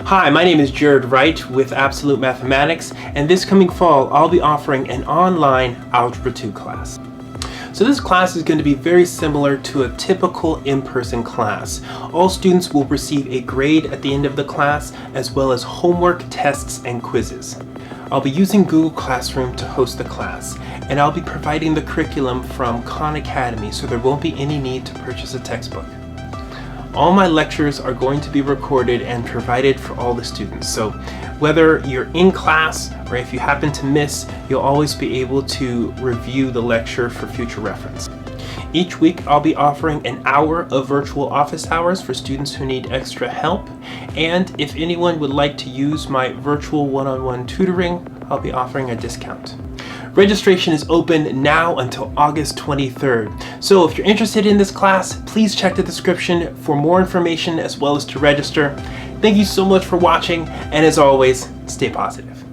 Hi, my name is Jared Wright with Absolute Mathematics, and this coming fall I'll be offering an online Algebra 2 class. So this class is going to be very similar to a typical in-person class. All students will receive a grade at the end of the class, as well as homework, tests, and quizzes. I'll be using Google Classroom to host the class, and I'll be providing the curriculum from Khan Academy, so there won't be any need to purchase a textbook. All my lectures are going to be recorded and provided for all the students, so whether you're in class or if you happen to miss, you'll always be able to review the lecture for future reference. Each week I'll be offering an hour of virtual office hours for students who need extra help, and if anyone would like to use my virtual one-on-one tutoring, I'll be offering a discount. Registration is open now until August 23rd. So if you're interested in this class, please check the description for more information as well as to register. Thank you so much for watching, and as always, stay positive.